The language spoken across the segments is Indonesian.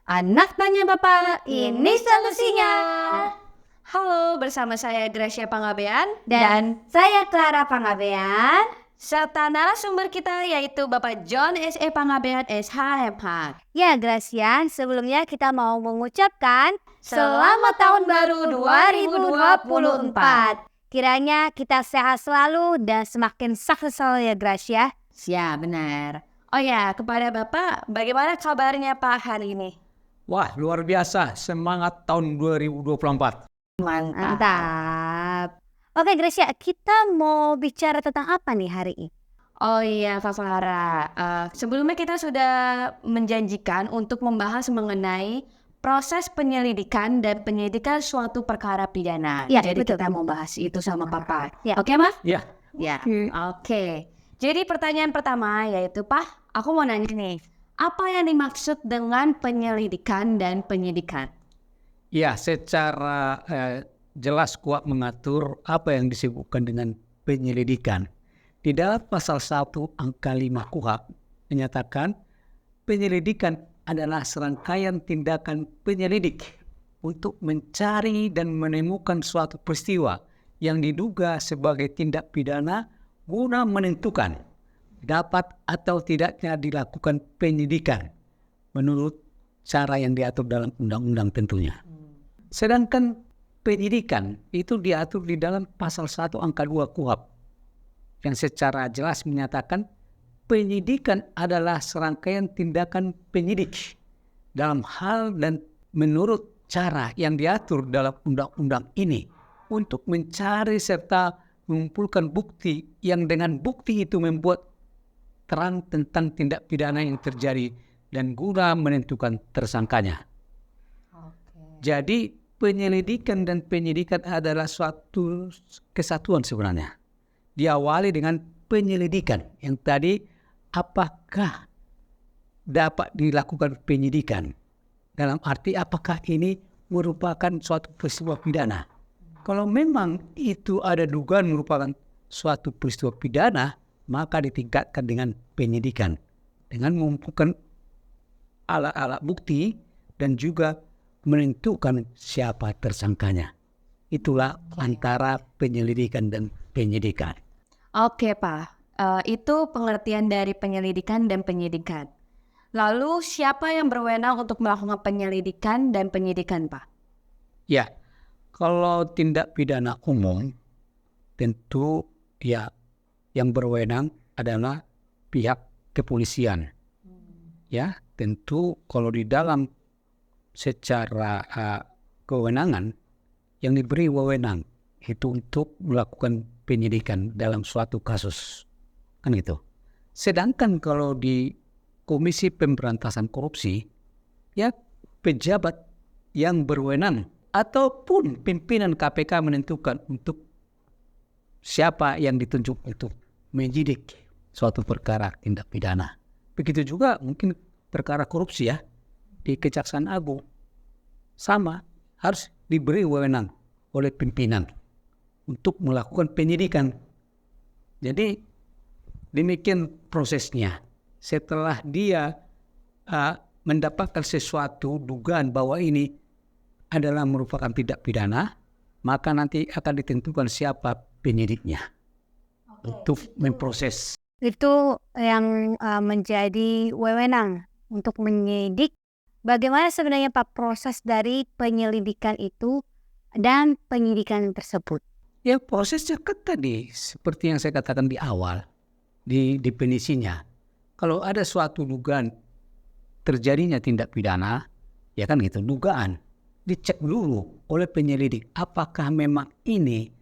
Anak tanya Bapak, ini solusinya. Halo, bersama saya Gracia Pangabean Dan saya Clara Pangabean. serta narasumber kita yaitu Bapak John S.E. Pangabean SHMH. Ya Gracia, sebelumnya kita mau mengucapkan Selamat Tahun Baru 2024. Kiranya kita sehat selalu dan semakin sukses selalu ya Gracia. Ya, benar. Oh ya, kepada Bapak, bagaimana kabarnya Pak hari ini? Wah, luar biasa. Semangat tahun 2024. Mantap. Oke Gracia, kita mau bicara tentang apa nih hari ini? Oh iya Kak Farah, sebelumnya kita sudah menjanjikan untuk membahas mengenai proses penyelidikan dan penyidikan suatu perkara pidana. Ya, Jadi betul. kita mau bahas itu sama Papa. Ya. Oke, Mah? Ya, Ya, oke. Jadi pertanyaan pertama yaitu, Pak, aku mau nanya nih, apa yang dimaksud dengan penyelidikan dan penyidikan? ya, secara jelas kuat mengatur apa yang disebutkan dengan penyelidikan. Di dalam pasal 1 angka 5 KUHP menyatakan penyelidikan adalah serangkaian tindakan penyelidik untuk mencari dan menemukan suatu peristiwa yang diduga sebagai tindak pidana guna menentukan dapat atau tidaknya dilakukan penyidikan menurut cara yang diatur dalam undang-undang tentunya. Sedangkan penyidikan itu diatur di dalam pasal 1 angka 2 KUHP yang secara jelas menyatakan penyidikan adalah serangkaian tindakan penyidik dalam hal dan menurut cara yang diatur dalam undang-undang ini untuk mencari serta mengumpulkan bukti yang dengan bukti itu membuat terang tentang tindak pidana yang terjadi dan guna menentukan tersangkanya. Jadi penyelidikan dan penyidikan adalah suatu kesatuan sebenarnya. Diawali dengan penyelidikan yang tadi, apakah dapat dilakukan penyidikan? Dalam arti apakah ini merupakan suatu peristiwa pidana? Kalau memang itu ada dugaan merupakan suatu peristiwa pidana, maka ditingkatkan dengan penyidikan. Dengan mengumpulkan alat-alat bukti dan juga menentukan siapa tersangkanya. Itulah antara penyelidikan dan penyidikan. Oke, Pak. Itu pengertian dari penyelidikan dan penyidikan. Lalu siapa yang berwenang untuk melakukan penyelidikan dan penyidikan, Pak? Ya, kalau tindak pidana umum tentu ya yang berwenang adalah pihak kepolisian. Ya, tentu kalau di dalam secara kewenangan yang diberi wewenang itu untuk melakukan penyidikan dalam suatu kasus, kan gitu. Sedangkan kalau di Komisi Pemberantasan Korupsi, ya pejabat yang berwenang ataupun pimpinan KPK menentukan untuk siapa yang ditunjuk untuk menyidik suatu perkara tindak pidana. Begitu juga mungkin perkara korupsi ya di Kejaksaan Agung sama harus diberi wewenang oleh pimpinan untuk melakukan penyidikan. Jadi demikian prosesnya. Setelah dia mendapatkan sesuatu dugaan bahwa ini adalah merupakan tindak pidana, maka nanti akan ditentukan siapa penyidiknya untuk memproses. Itu yang menjadi wewenang untuk menyidik. Bagaimana sebenarnya Pak proses dari penyelidikan itu dan penyidikan tersebut? Ya prosesnya kan tadi seperti yang saya katakan di awal di definisinya. Kalau ada suatu dugaan terjadinya tindak pidana, ya kan gitu, dugaan dicek dulu oleh penyelidik apakah memang ini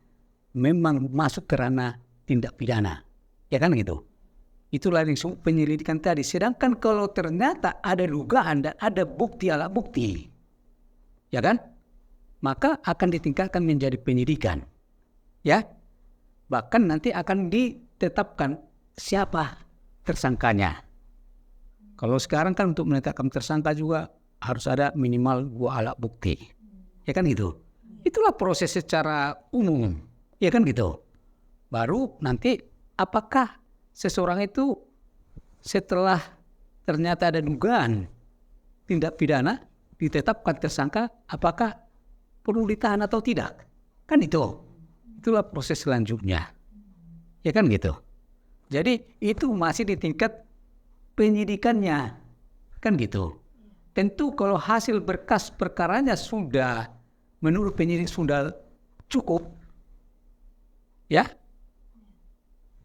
memang masuk ke ranah tindak pidana, ya kan gitu. Itulah yang disebut penyelidikan tadi. Sedangkan kalau ternyata ada dugaan dan ada bukti alat bukti, ya kan, maka akan ditingkatkan menjadi penyidikan, ya. Bahkan nanti akan ditetapkan siapa tersangkanya. Kalau sekarang kan untuk menetapkan tersangka juga harus ada minimal 2 alat bukti, ya kan gitu. Itulah proses secara umum, ya kan gitu. Baru nanti apakah seseorang itu setelah ternyata ada dugaan tindak pidana, ditetapkan tersangka, apakah perlu ditahan atau tidak? Kan itulah proses selanjutnya. Ya kan gitu. Jadi itu masih di tingkat penyidikannya, kan gitu. Tentu kalau hasil berkas perkaranya sudah menurut penyidik sudah cukup, ya,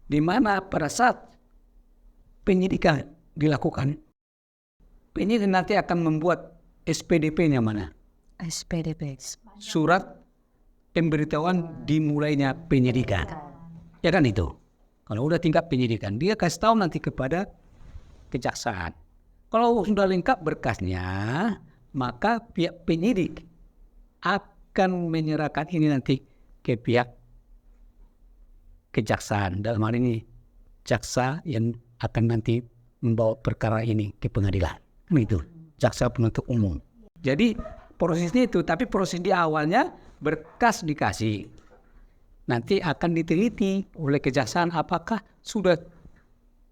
di mana pada saat penyidikan dilakukan, penyidik nanti akan membuat SPDP-nya mana? SPDP. Surat pemberitahuan dimulainya penyidikan. Ya kan itu. Kalau udah tingkat penyidikan, dia kasih tahu nanti kepada kejaksaan. Kalau sudah lengkap berkasnya, maka pihak penyidik akan menyerahkan ini nanti ke pihak kejaksaan. Dalam hal ini, jaksa yang akan nanti membawa perkara ini ke pengadilan. Itu, jaksa penuntut umum. Jadi prosesnya itu, tapi proses di awalnya berkas dikasih. Nanti akan diteliti oleh kejaksaan apakah sudah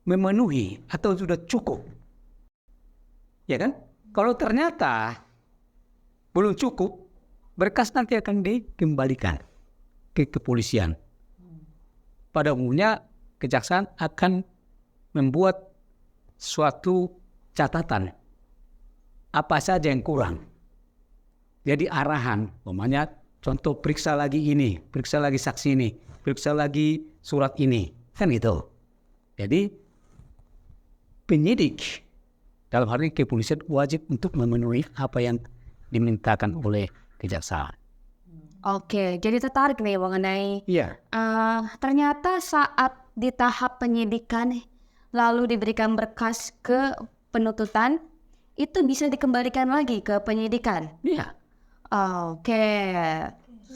memenuhi atau sudah cukup. Ya kan? Kalau ternyata belum cukup, berkas nanti akan dikembalikan ke kepolisian. Pada umumnya kejaksaan akan membuat suatu catatan apa saja yang kurang. Jadi arahan, umpamanya contoh periksa lagi ini, periksa lagi saksi ini, periksa lagi surat ini, kan gitu. Jadi penyidik dalam hal ini kepolisian wajib untuk memenuhi apa yang dimintakan oleh kejaksaan. Oke, jadi tertarik nih mengenai Iya. ternyata saat di tahap penyidikan lalu diberikan berkas ke penuntutan, itu bisa dikembalikan lagi ke penyidikan. Iya. Oke.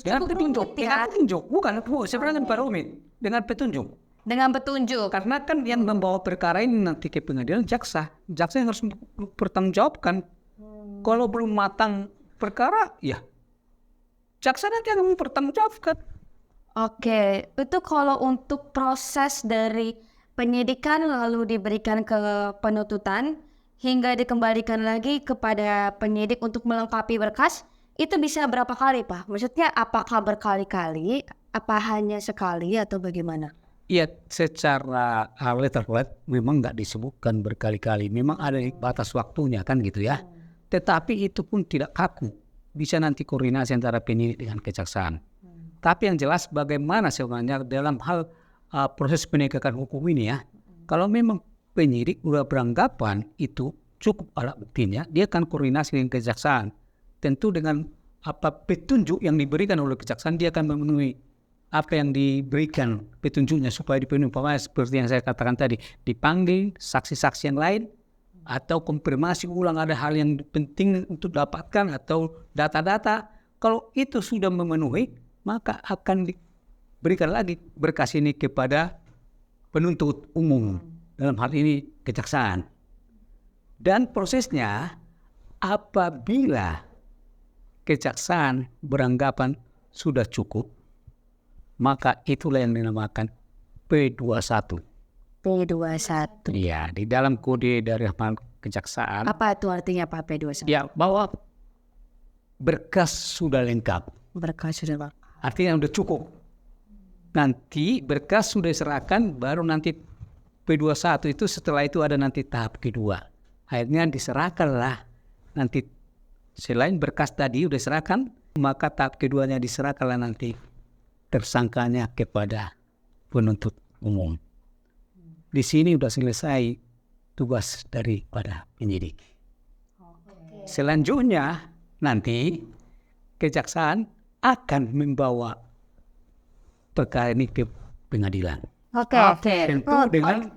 Dengan Cukup petunjuk, rumit ya. bukan sebenarnya Pak Rumit, dengan petunjuk. Dengan petunjuk. Karena kan yang membawa perkara ini nanti ke pengadilan jaksa yang harus bertanggungjawabkan. Kalau belum matang perkara, ya jaksa nanti akan mempertanggungjawabkan. Oke, itu kalau untuk proses dari penyidikan lalu diberikan ke penuntutan hingga dikembalikan lagi kepada penyidik untuk melengkapi berkas, itu bisa berapa kali, Pak? Maksudnya apakah berkali-kali, apa hanya sekali atau bagaimana? Iya, secara letterlet memang nggak disebutkan berkali-kali. Memang ada batas waktunya kan gitu ya. Tetapi itu pun tidak kaku. Bisa nanti koordinasi antara penyidik dengan kejaksaan. Tapi yang jelas bagaimana sebenarnya dalam hal proses penegakan hukum ini ya. Kalau memang penyidik sudah beranggapan itu cukup alat buktinya, dia akan koordinasi dengan kejaksaan. Tentu dengan apa petunjuk yang diberikan oleh kejaksaan, dia akan memenuhi apa yang diberikan petunjuknya supaya dipenuhi. Umpamanya seperti yang saya katakan tadi, dipanggil saksi-saksi yang lain atau konfirmasi ulang ada hal yang penting untuk dapatkan atau data-data. Kalau itu sudah memenuhi, maka akan diberikan lagi berkas ini kepada penuntut umum, dalam hal ini kejaksaan. Dan prosesnya apabila kejaksaan beranggapan sudah cukup, maka itulah yang dinamakan P21. P21. Iya, di dalam kode dari kejaksaan. Apa itu artinya Pak P21? Ya, bahwa berkas sudah lengkap. Berkas sudah, Pak. Artinya sudah cukup. Nanti berkas sudah diserahkan, baru nanti P21 itu setelah itu ada nanti tahap kedua. Akhirnya diserahkanlah nanti selain berkas tadi sudah diserahkan, maka tahap keduanya diserahkanlah nanti tersangkanya kepada penuntut umum. Di sini sudah selesai tugas daripada penyidik. Selanjutnya nanti kejaksaan akan membawa perkara ini ke pengadilan. Oke. Tentu dengan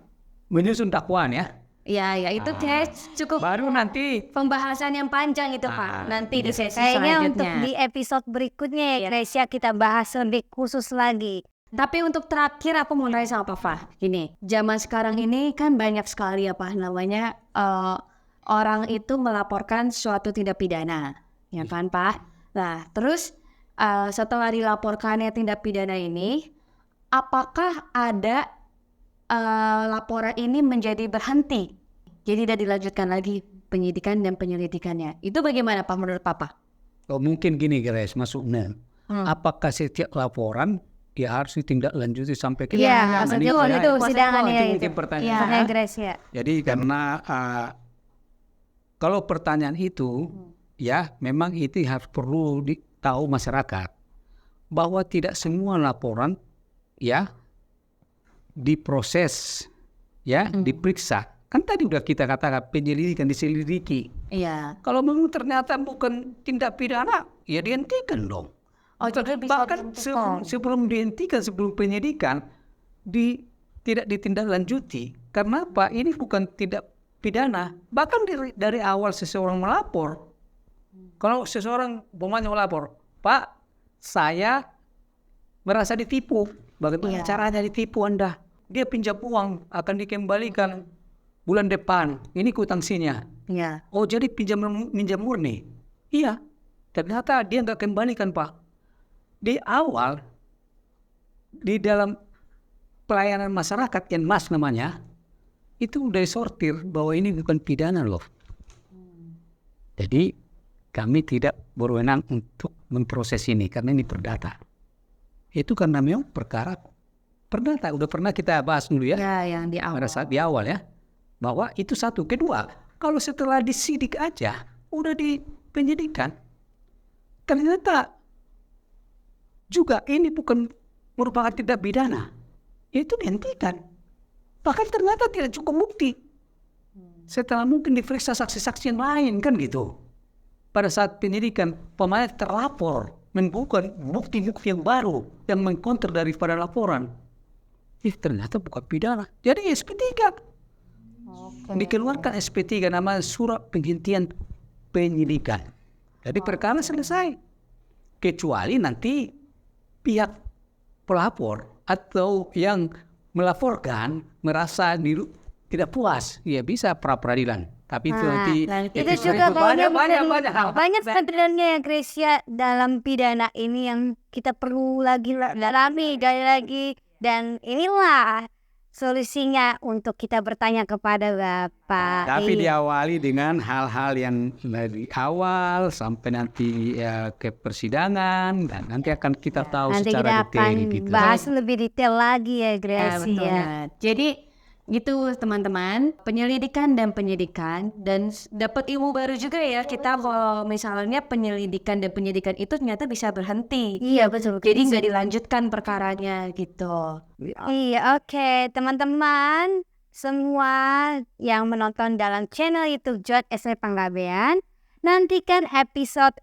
menyusun dakwaan ya. Ya, itu kayak cukup Baru nanti pembahasan yang panjang itu Pak. Nanti di sesi Kayaknya untuk selanjutnya. di episode berikutnya ya Gracia kita bahas lebih khusus lagi. Tapi untuk terakhir aku mau nanya sama Pak Fah. Gini, zaman sekarang ini kan banyak sekali apa namanya orang itu melaporkan suatu tindak pidana, ya kan Pak? Nah, terus setelah dilaporkannya tindak pidana ini, apakah ada laporan ini menjadi berhenti? Jadi tidak dilanjutkan lagi penyidikan dan penyelidikannya. Itu bagaimana Pak menurut Papa? Oh, mungkin gini Grace, masuknya. Apakah setiap laporan dia harus ditindaklanjuti sampai ke Iya, maksudnya itu sidangannya itu itu. mungkin pertanyaan. Iya, Nah, Grace ya. jadi karena kalau pertanyaan itu ya memang itu harus perlu tahu masyarakat bahwa tidak semua laporan ya diproses ya diperiksa. Kan tadi udah kita katakan penyelidikan diselidiki. Iya. Kalau memang ternyata bukan tindak pidana, ya dihentikan dong. Oh, jadi bisa Bahkan sebelum dihentikan, sebelum penyidikan, tidak ditindaklanjuti. Karena apa? Ini bukan tindak pidana. Bahkan dari awal seseorang melapor, kalau seseorang umpamanya melapor, Pak, saya merasa ditipu. Bagaimana caranya ditipu Anda? Dia pinjam uang akan dikembalikan bulan depan. Ini kwitansinya. Iya. Oh, jadi pinjam murni? Iya. Ternyata dia nggak kembalikan, Pak. Di awal, di dalam pelayanan masyarakat yang MAS namanya, itu udah disortir bahwa ini bukan pidana loh. Jadi kami tidak berwenang untuk memproses ini karena ini perdata. Itu karena memang perkara perdata. Udah pernah kita bahas dulu ya. Ya, yang di awal. Pada saat di awal ya. Bahwa itu satu. Kedua, kalau setelah disidik aja, udah di penyidikan, ternyata juga ini bukan merupakan tindak pidana. Itu dihentikan. Bahkan ternyata tidak cukup bukti. Setelah mungkin diperiksa saksi-saksi yang lain kan gitu. Pada saat penyidikan, pemain terlapor membuka bukti-bukti yang baru yang mengkonter daripada laporan. Ternyata bukan pidana. Jadi SP3. Dikeluarkan SP3 nama surat penghentian penyidikan. Jadi perkara selesai. Kecuali nanti pihak pelapor atau yang melaporkan merasa tidak puas, ya bisa pra peradilan. Tapi itu nanti itu juga banyak hal. sebenarnya ya Grace ya dalam pidana ini yang kita perlu lagi dalami lagi dan inilah solusinya untuk kita bertanya kepada Bapak. Tapi diawali dengan hal-hal yang dari awal sampai nanti ke persidangan dan nanti akan kita tahu nanti secara kita akan detail gitu. bahas lebih detail lagi ya Grace betul ya. banget. Jadi gitu teman-teman, penyelidikan dan penyidikan dan dapat ilmu baru juga ya kita kalau misalnya penyelidikan dan penyidikan itu ternyata bisa berhenti. Iya betul. Jadi nggak dilanjutkan perkaranya gitu. Iya oke teman-teman semua yang menonton dalam channel YouTube John S.W. Panggabean, nantikan episode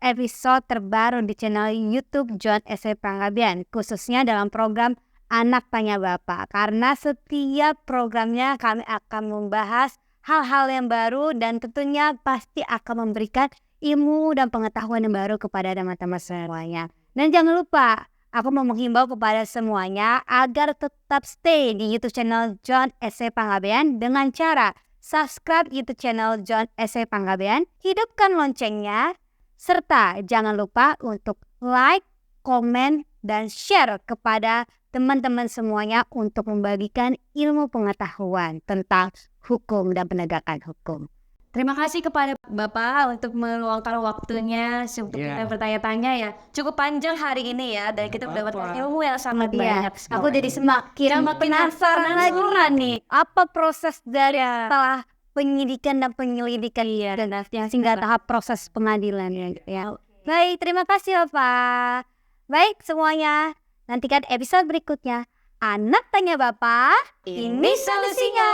terbaru di channel YouTube John S.W. Panggabean khususnya dalam program Anak Tanya Bapak, karena setiap programnya kami akan membahas hal-hal yang baru dan tentunya pasti akan memberikan ilmu dan pengetahuan yang baru kepada teman-teman semuanya. Dan jangan lupa, aku mau menghimbau kepada semuanya agar tetap stay di YouTube channel John S.W. Panggabean dengan cara subscribe YouTube channel John S.W. Panggabean, hidupkan loncengnya, serta jangan lupa untuk like, komen, dan share kepada teman-teman semuanya untuk membagikan ilmu pengetahuan tentang hukum dan penegakan hukum. Terima kasih kepada Bapak untuk meluangkan waktunya untuk kita bertanya-tanya ya. Cukup panjang hari ini ya dan kita mendapat ilmu yang sangat banyak. Aku jadi semakin penasaran lagi nih. Apa proses dari setelah penyidikan dan penyelidikan dan sehingga tahap proses pengadilan ya. Baik, terima kasih Bapak. Baik semuanya. Nantikan episode berikutnya. Anak Tanya Bapak, ini solusinya.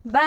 Bye.